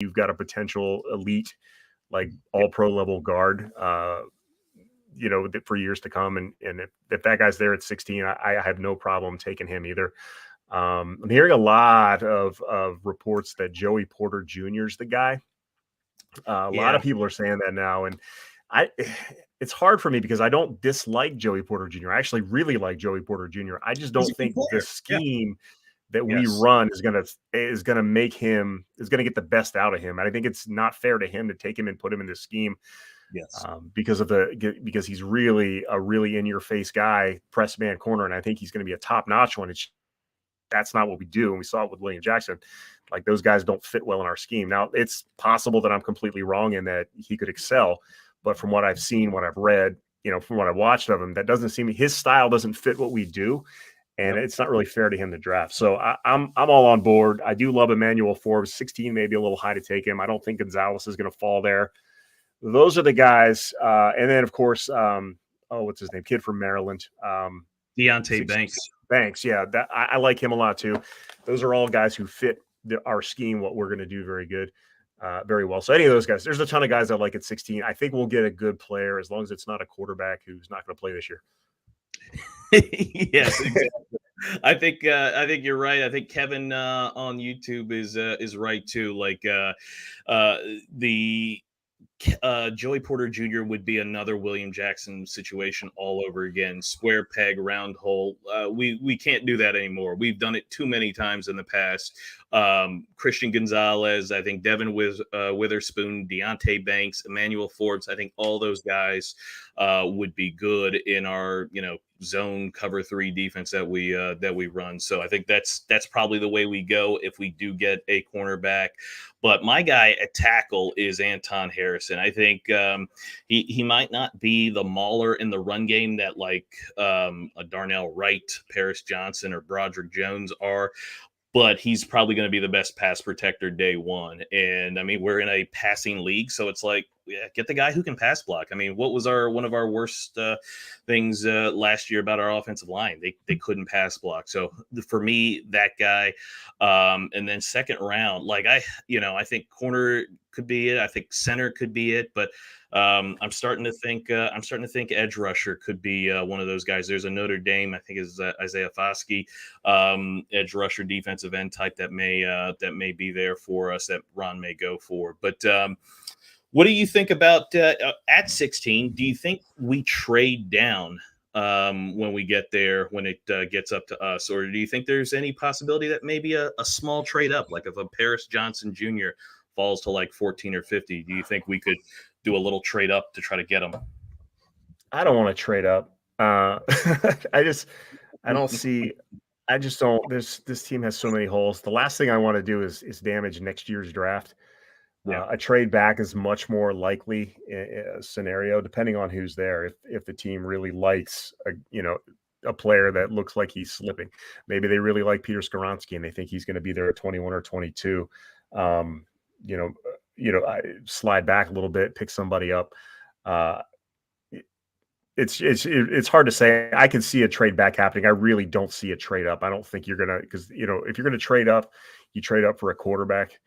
you've got a potential elite, like all pro level guard, for years to come. And if that guy's there at 16, I have no problem taking him either. I'm hearing a lot of reports that Joey Porter Jr. is the guy. A lot of people are saying that now, and it's hard for me because I don't dislike Joey Porter Jr. I actually really like Joey Porter Jr. I just don't think the scheme that we run is gonna make him get the best out of him. And I think it's not fair to him to take him and put him in this scheme. Yes. Because he's really a really in your face guy, press man corner, and I think he's going to be a top notch one. That's not what we do, and we saw it with William Jackson. Like, those guys don't fit well in our scheme. Now, it's possible that I'm completely wrong and that he could excel, but from what I've seen, what I've read, from what I've watched of him, that doesn't seem, his style doesn't fit what we do, and it's not really fair to him to draft. So I'm all on board. I do love Emmanuel Forbes. 16 may be a little high to take him. I don't think Gonzalez is going to fall there. Those are the guys. And then, of course, what's his name? Kid from Maryland. Deonte Banks. Banks, yeah. I like him a lot, too. Those are all guys who fit our scheme, what we're going to do very well. So any of those guys, there's a ton of guys I like at 16. I think we'll get a good player as long as it's not a quarterback who's not going to play this year. Yes, exactly. I think you're right. I think Kevin on YouTube is right too. Like the Joey Porter Jr. would be another William Jackson situation all over again. Square peg, round hole. We can't do that anymore. We've done it too many times in the past. Christian Gonzalez, I think Devin Witherspoon, Deonte Banks, Emmanuel Forbes. I think all those guys would be good in our zone cover 3 defense that we run. So I think that's probably the way we go if we do get a cornerback. But my guy at tackle is Anton Harrison. I think he might not be the mauler in the run game that like a Darnell Wright, Paris Johnson, or Broderick Jones are. But he's probably going to be the best pass protector day one. And I mean, we're in a passing league, so it's like, get the guy who can pass block. I mean, what was one of our worst things last year about our offensive line? They couldn't pass block. So for me, that guy. And then second round, like I think corner could be it. I think center could be it. But I'm starting to think edge rusher could be one of those guys. There's a Notre Dame, I think is Isaiah Foskey, edge rusher, defensive end type that may be there for us that Ron may go for. But what do you think about at 16? Do you think we trade down when we get there, when it gets up to us? Or do you think there's any possibility that maybe a small trade up, like if a Paris Johnson Jr. falls to like 14 or 50, do you think we could do a little trade up to try to get him? I don't want to trade up. This team has so many holes. The last thing I want to do is damage next year's draft. A trade back is much more likely scenario, depending on who's there. If the team really likes a player that looks like he's slipping, maybe they really like Peter Skoronski and they think he's going to be there at 21 or 22. I slide back a little bit, pick somebody up. It's hard to say. I can see a trade back happening. I really don't see a trade up. I don't think you're gonna, because if you're gonna trade up, you trade up for a quarterback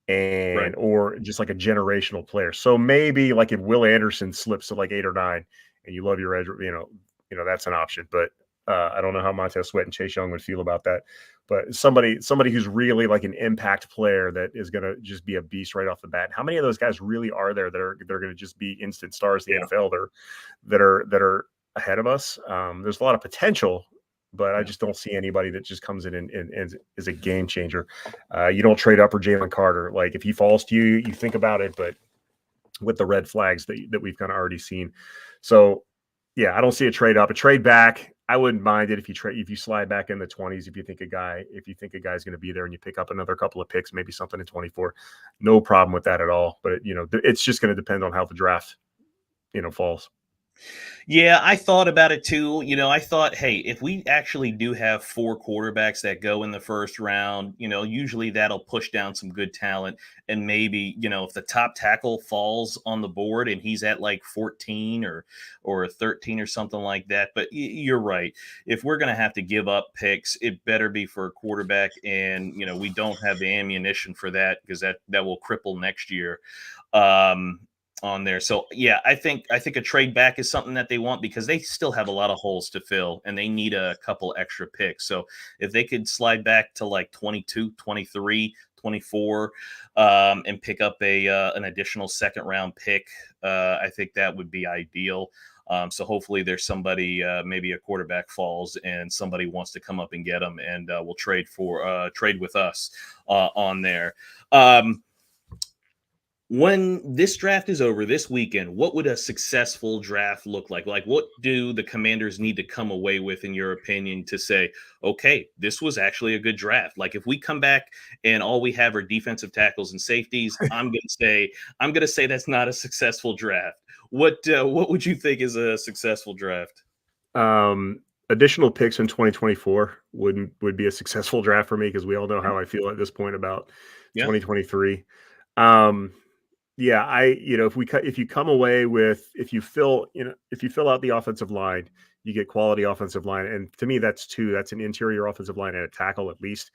or just like a generational player. So maybe like if Will Anderson slips to like 8 or 9 and you love your edge, that's an option. But I don't know how Montez Sweat and Chase Young would feel about that. But somebody who's really like an impact player that is going to just be a beast right off the bat. How many of those guys really are there that are going to just be instant stars in the NFL that are ahead of us? There's a lot of potential, but I just don't see anybody that just comes in and is a game changer. You don't trade up for Jalen Carter. Like if he falls to you, you think about it, but with the red flags that we've kind of already seen. So yeah, I don't see a trade up. A trade back, I wouldn't mind it if you slide back in the 20s, if you think a guy's going to be there and you pick up another couple of picks, maybe something in 24, no problem with that at all. But it's just going to depend on how the draft, falls. Yeah, I thought about it too. I thought, hey, if we actually do have four quarterbacks that go in the first round, usually that'll push down some good talent. And maybe, if the top tackle falls on the board and he's at like 14 or 13 or something like that. But you're right. If we're going to have to give up picks, it better be for a quarterback. And, we don't have the ammunition for that because that will cripple next year. Um, on there. So yeah, I think a trade back is something that they want because they still have a lot of holes to fill and they need a couple extra picks. So if they could slide back to like 22, 23, 24 and pick up an additional second round pick, I think that would be ideal. So hopefully there's somebody, maybe a quarterback falls and somebody wants to come up and get them and we'll trade with us on there. When this draft is over this weekend, what would a successful draft look like? Like, what do the Commanders need to come away with, in your opinion, to say, okay, this was actually a good draft? Like, if we come back and all we have are defensive tackles and safeties, I'm gonna say that's not a successful draft. What would you think is a successful draft? Additional picks in 2024 would be a successful draft for me because we all know how I feel at this point about Yeah, 2023. Um, Yeah, if you come away with if you fill out the offensive line, you get quality offensive line, and to me, that's two. That's an interior offensive line and a tackle at least.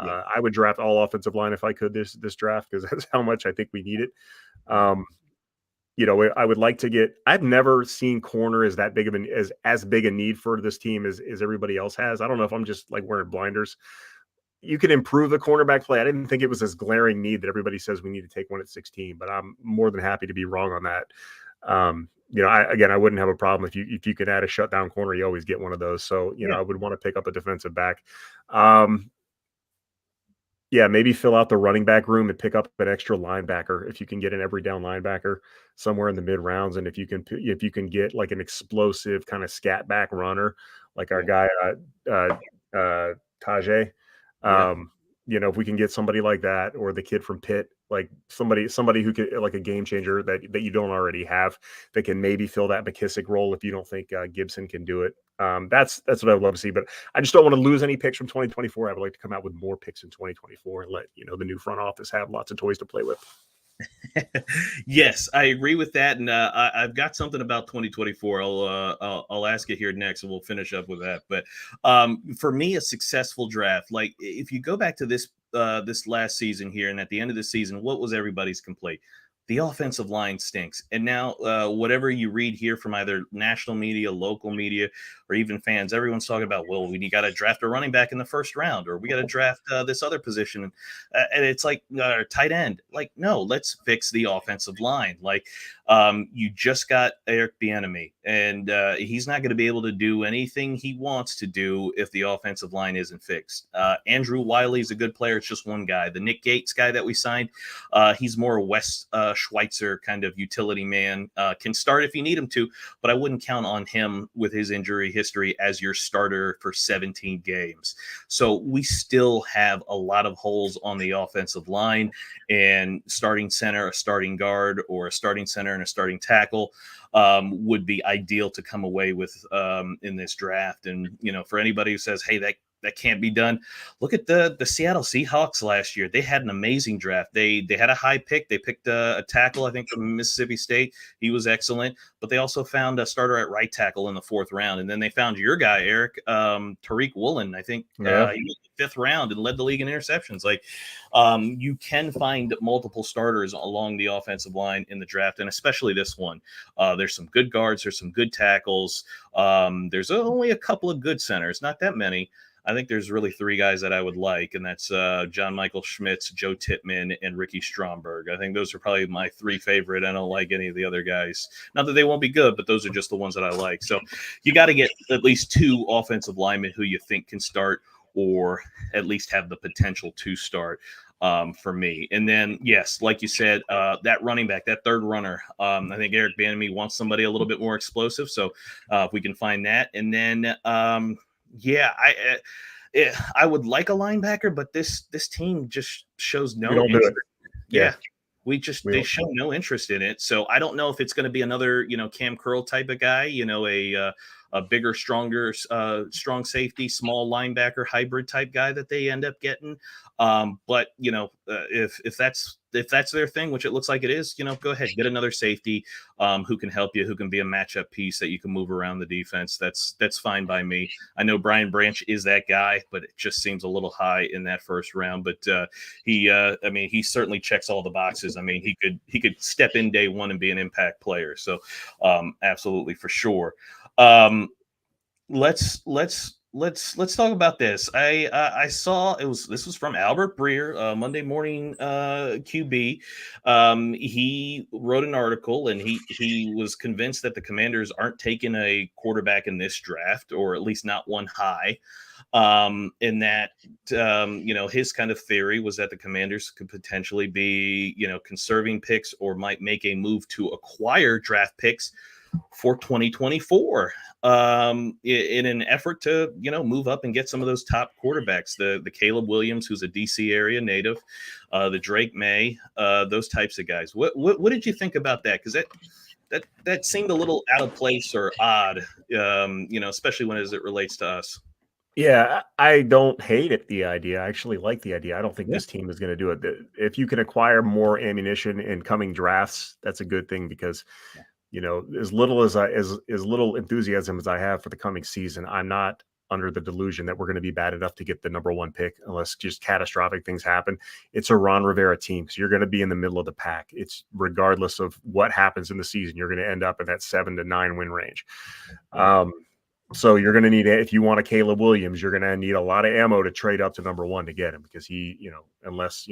yeah. I would draft all offensive line if I could this draft because that's how much I think we need it. Um, I would like to get. I've never seen corner as that big of as big a need for this team as everybody else has. I don't know if I'm just like wearing blinders. You can improve the cornerback play. I didn't think it was this glaring need that everybody says we need to take one at 16, but I'm more than happy to be wrong on that. I wouldn't have a problem if you could add a shutdown corner. You always get one of those. So Yeah. I would want to pick up a defensive back. Um, yeah, maybe fill out the running back room and pick up an extra linebacker if you can get an every down linebacker somewhere in the mid rounds, and if you can get like an explosive kind of scat back runner like our Yeah. guy Tajay. Yeah. Um, if we can get somebody like that or the kid from Pitt, like somebody who could like a game changer that you don't already have that can maybe fill that McKissick role if you don't think Gibson can do it. That's what I would love to see. But I just don't want to lose any picks from 2024. I would like to come out with more picks in 2024 and let the new front office have lots of toys to play with. Yes, I agree with that, and I've got something about 2024. I'll ask you here next, and we'll finish up with that. But for me, a successful draft, like if you go back to this last season here, and at the end of the season, what was everybody's complaint? The offensive line stinks, and now whatever you read here from either national media, local media, or even fans, everyone's talking about, well, we got to draft a running back in the first round, or we got to draft this other position, and it's like tight end. Like, no, let's fix the offensive line. Like, you just got Eric Bieniemy, and he's not going to be able to do anything he wants to do if the offensive line isn't fixed. Andrew Wiley is a good player. It's just one guy. The Nick Gates guy that we signed, he's more Wes Schweitzer kind of utility man. Can start if you need him to, but I wouldn't count on him with his injury history as your starter for 17 games. So we still have a lot of holes on the offensive line, and starting center, a starting guard, or a starting center and a starting tackle would be ideal to come away with in this draft. And for anybody who says, hey, that can't be done, look at the Seattle Seahawks last year. They had an amazing draft. They had a high pick. They picked a tackle, I think, from Mississippi State. He was excellent, but they also found a starter at right tackle in the fourth round. And then they found your guy, Eric, Tariq Woolen. I think Yeah. he was the fifth round and led the league in interceptions. Like, you can find multiple starters along the offensive line in the draft, and especially this one. There's some good guards. There's some good tackles. There's only a couple of good centers, not that many. I think there's really three guys that I would like, and that's John Michael Schmitz, Joe Tippmann, and Ricky Stromberg. I think those are probably my three favorite. I don't like any of the other guys. Not that they won't be good, but those are just the ones that I like. So you got to get at least two offensive linemen who you think can start or at least have the potential to start for me. And then, yes, like you said, that running back, that third runner, I think Eric Bieniemy wants somebody a little bit more explosive. So if we can find that. And then, yeah, I would like a linebacker, but this team just shows We no don't do interest. it. Yeah, Yeah. They show no interest in it. So I don't know if it's going to be another, Cam Curl type of guy, a bigger, stronger, strong safety, small linebacker hybrid type guy that they end up getting. But if that's their thing, which it looks like it is, go ahead, get another safety who can help you, who can be a matchup piece that you can move around the defense. That's fine by me. I know Brian Branch is that guy, but it just seems a little high in that first round. But he certainly checks all the boxes. I mean, he could step in day one and be an impact player. So absolutely, for sure. Let's talk about this. I saw this was from Albert Breer, Monday Morning QB. He wrote an article and he was convinced that the Commanders aren't taking a quarterback in this draft, or at least not one high. In that, his kind of theory was that the Commanders could potentially be, conserving picks or might make a move to acquire draft picks for 2024 in an effort to move up and get some of those top quarterbacks, the Caleb Williams, who's a DC area native, the Drake May, those types of guys. What did you think about that? Because that seemed a little out of place or odd, especially when as it relates to us. Yeah, I don't hate it, the idea. I actually like the idea. I don't think this team is going to do it. If you can acquire more ammunition in coming drafts, that's a good thing, because as little enthusiasm as I have for the coming season, I'm not under the delusion that we're going to be bad enough to get the number one pick unless just catastrophic things happen. It's a Ron Rivera team, so you're going to be in the middle of the pack. It's regardless of what happens in the season, you're going to end up in that 7 to 9 win range. So you're going to need, if you want a Caleb Williams, you're going to need a lot of ammo to trade up to number one to get him, because unless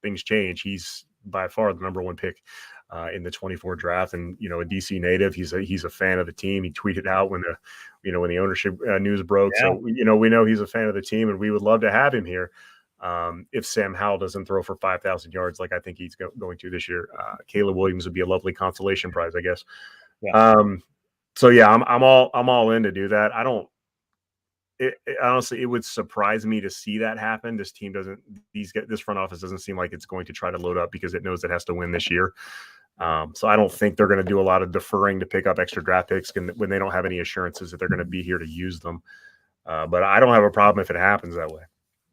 things change, he's by far the number one pick in the 24 draft. And a DC native, he's a fan of the team. He tweeted out when the ownership news broke. Yeah. So we know he's a fan of the team, and we would love to have him here. If Sam Howell doesn't throw for 5,000 yards like I think he's going to this year, Caleb Williams would be a lovely consolation prize, I guess. Yeah. So yeah, I'm all in to do that. Honestly, it would surprise me to see that happen. This team this front office doesn't seem like it's going to try to load up because it knows it has to win this year. So I don't think they're going to do a lot of deferring to pick up extra draft picks when they don't have any assurances that they're going to be here to use them. But I don't have a problem if it happens that way.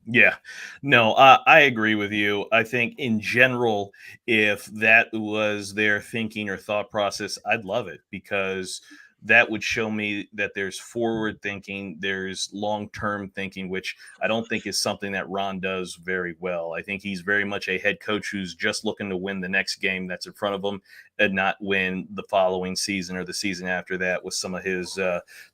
Yeah, no, I agree with you. I think in general, if that was their thinking or thought process, I'd love it, because that would show me that there's forward thinking, there's long-term thinking, which I don't think is something that Ron does very well. I think he's very much a head coach who's just looking to win the next game that's in front of him and not win the following season or the season after that with some of his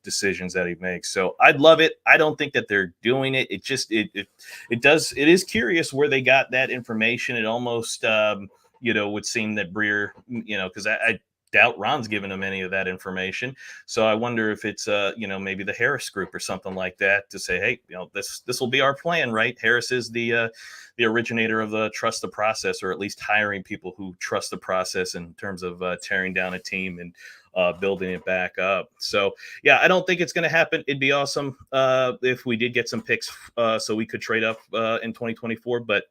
decisions that he makes. So I'd love it. I don't think that they're doing it. It just, it is curious where they got that information. It almost, would seem that Breer, because I doubt Ron's given him any of that information. So I wonder if it's maybe the Harris group or something like that to say, hey, this will be our plan, right? Harris is the originator of the trust the process, or at least hiring people who trust the process in terms of tearing down a team and building it back up. So yeah, I don't think it's going to happen. It'd be awesome if we did get some picks so we could trade up in 2024, but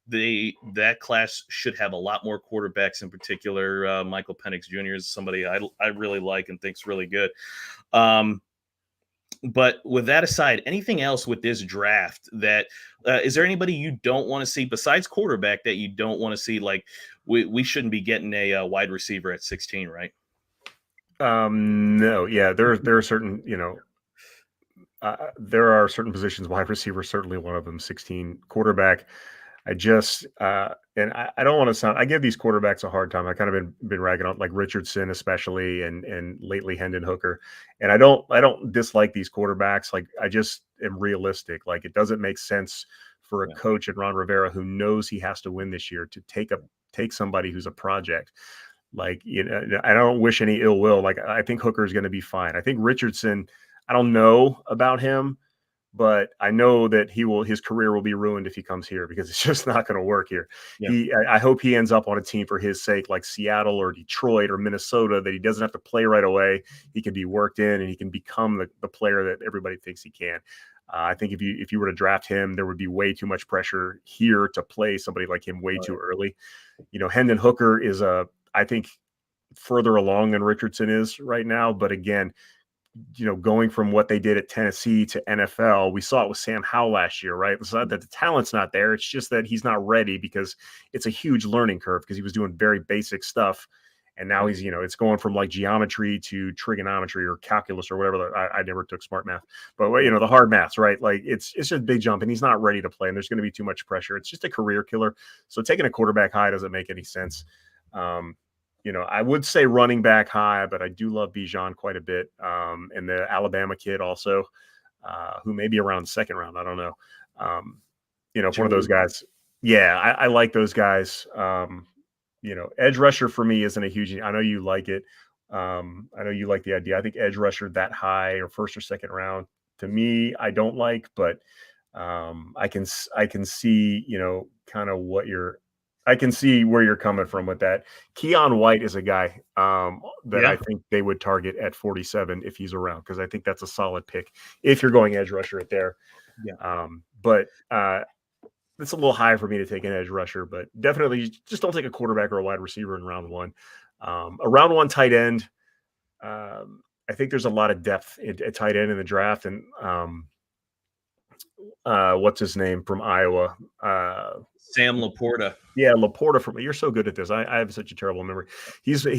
that class should have a lot more quarterbacks. In particular, Michael Penix Jr. is somebody I really like and think's really good. But with that aside, anything else with this draft that is there anybody you don't want to see besides quarterback that you don't want to see? Like we shouldn't be getting a wide receiver at 16, right? No, yeah, there are certain, there are certain positions. Wide receiver, certainly one of them. 16, quarterback. I just and I don't want to sound. I give these quarterbacks a hard time. I kind of been ragging on like Richardson, especially, and lately Hendon Hooker. And I don't dislike these quarterbacks. Like I just am realistic. Like it doesn't make sense for a coach at Ron Rivera who knows he has to win this year to take somebody who's a project. Like I don't wish any ill will. Like I think Hooker is going to be fine. I think Richardson. I don't know about him, but I know that his career will be ruined if he comes here, because it's just not going to work here. Yeah. I hope he ends up on a team for his sake, like Seattle or Detroit or Minnesota, that he doesn't have to play right away. He can be worked in and he can become the player that everybody thinks he can. I think if you were to draft him, there would be way too much pressure here to play somebody like him way too early. Hendon Hooker is I think further along than Richardson is right now. But again, going from what they did at Tennessee to NFL, we saw it with Sam Howell last year, right? It's not that the talent's not there. It's just that he's not ready because it's a huge learning curve because he was doing very basic stuff. And now he's, it's going from like geometry to trigonometry or calculus or whatever. I never took smart math, but the hard maths, right? Like it's just a big jump and he's not ready to play and there's going to be too much pressure. It's just a career killer. So taking a quarterback high doesn't make any sense. I would say running back high, but I do love Bijan quite a bit. And the Alabama kid also, who may be around the second round. I don't know. One of those guys. Yeah, I like those guys. Edge rusher for me isn't a huge. I know you like it. I know you like the idea. I think edge rusher that high or first or second round to me, I don't like, but I can see, kind of I can see where you're coming from with that. Keon White is a guy that I think they would target at 47 if he's around, because I think that's a solid pick if you're going edge rusher at there. Yeah. But it's a little high for me to take an edge rusher, but definitely just don't take a quarterback or a wide receiver in round one. A round one tight end, I think there's a lot of depth at tight end in the draft. And what's his name from Iowa? Sam Laporta. Yeah, Laporta. You're so good at this. I have such a terrible memory.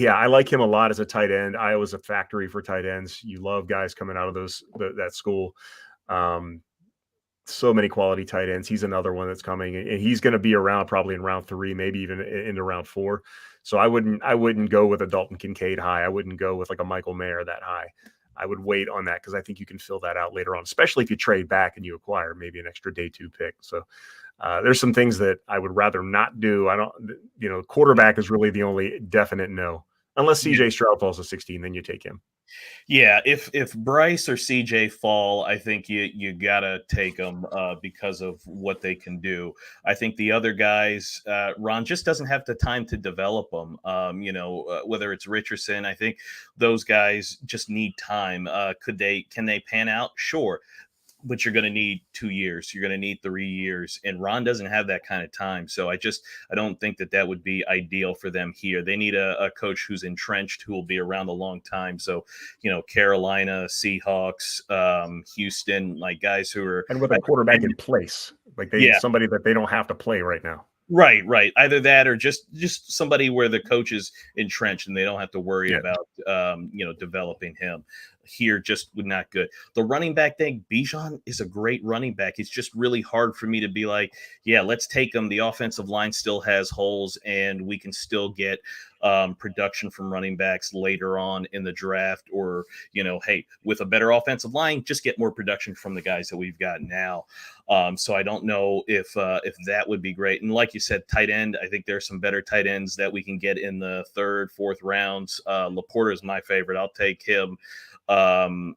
I like him a lot as a tight end. Iowa's a factory for tight ends. You love guys coming out of that school. So many quality tight ends. He's another one that's coming, and he's going to be around probably in round 3, maybe even into round 4. So I wouldn't go with a Dalton Kincaid high. I wouldn't go with like a Michael Mayer that high. I would wait on that because I think you can fill that out later on, especially if you trade back and you acquire maybe an extra day 2 pick. So there's some things that I would rather not do. Quarterback is really the only definite no, unless CJ Stroud falls to 16, then you take him. Yeah, if Bryce or CJ fall, I think you gotta take them because of what they can do. I think the other guys, Ron just doesn't have the time to develop them. Whether it's Richardson, I think those guys just need time. Can they pan out? Sure. But you're going to need 2 years. You're going to need 3 years. And Ron doesn't have that kind of time. So I don't think that would be ideal for them here. They need a coach who's entrenched, who will be around a long time. So, Carolina, Seahawks, Houston, like guys who are. And with a quarterback in place, like somebody that they don't have to play right now. Right. Either that or just somebody where the coach is entrenched and they don't have to worry about, developing him. Here just would not good. The running back thing, Bijan is a great running back. It's just really hard for me to be like, yeah, let's take him. The offensive line still has holes and we can still get production from running backs later on in the draft, or, hey, with a better offensive line, just get more production from the guys that we've got now. So I don't know if that would be great. And like you said, tight end, I think there's some better tight ends that we can get in the 3rd, 4th rounds. Laporta is my favorite. I'll take him. ODU.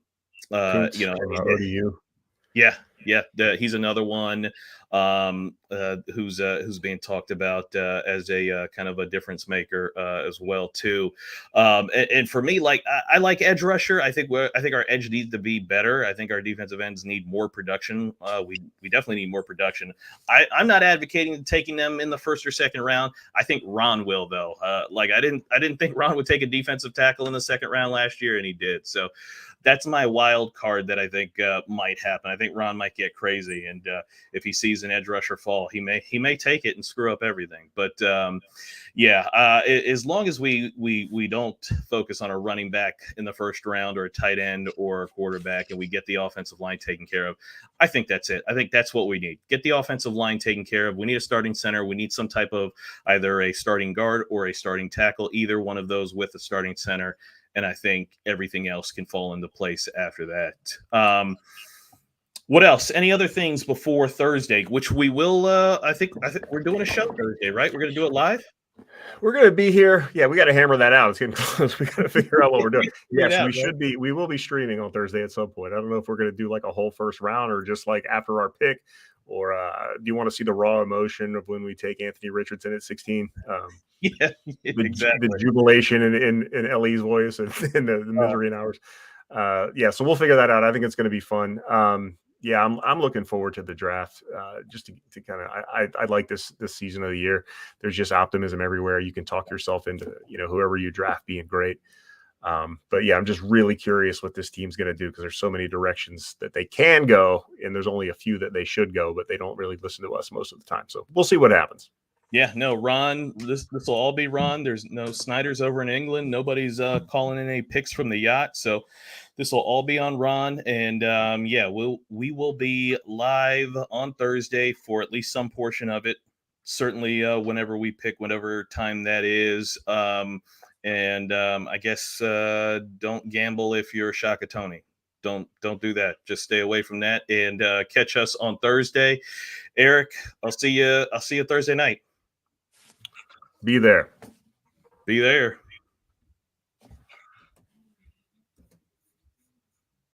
Yeah, he's another one who's being talked about as a kind of a difference maker as well too. And for me, like I like edge rusher. I think our edge needs to be better. I think our defensive ends need more production. We definitely need more production. I'm not advocating taking them in the 1st or 2nd round. I think Ron will though. I didn't think Ron would take a defensive tackle in the 2nd round last year, and he did. So that's my wild card that I think might happen. I think Ron might get crazy, and if he sees an edge rusher fall, he may take it and screw up everything. But as long as we don't focus on a running back in the 1st round, or a tight end, or a quarterback, and we get the offensive line taken care of, I think that's it. I think that's what we need. Get the offensive line taken care of. We need a starting center. We need some type of either a starting guard or a starting tackle, either one of those with a starting center. And I think everything else can fall into place after that. What else? Any other things before Thursday, which we will, I think we're doing a show Thursday, right? We're going to do it live. We're going to be here. Yeah, we got to hammer that out. It's getting close. We got to figure out what we're doing. Yes, we will be streaming on Thursday at some point. I don't know if we're going to do like a whole 1st round or just like after our pick, or do you want to see the raw emotion of when we take Anthony Richardson at 16? Exactly. The jubilation in Ellie's voice and the misery in ours. So we'll figure that out. I think it's going to be fun. Yeah, I'm looking forward to the draft. Just to kind of I like this season of the year. There's just optimism everywhere. You can talk yourself into whoever you draft being great. But yeah, I'm just really curious what this team's going to do because there's so many directions that they can go, and there's only a few that they should go, but they don't really listen to us most of the time. So we'll see what happens. Yeah, no, Ron. This will all be Ron. There's no Snyder's over in England. Nobody's calling in any picks from the yacht, so this will all be on Ron. And yeah, we will be live on Thursday for at least some portion of it. Certainly, whenever we pick, whatever time that is. I guess don't gamble if you're Shaka Tony. Don't do that. Just stay away from that and catch us on Thursday. Eric, I'll see you Thursday night. Be there. Be there.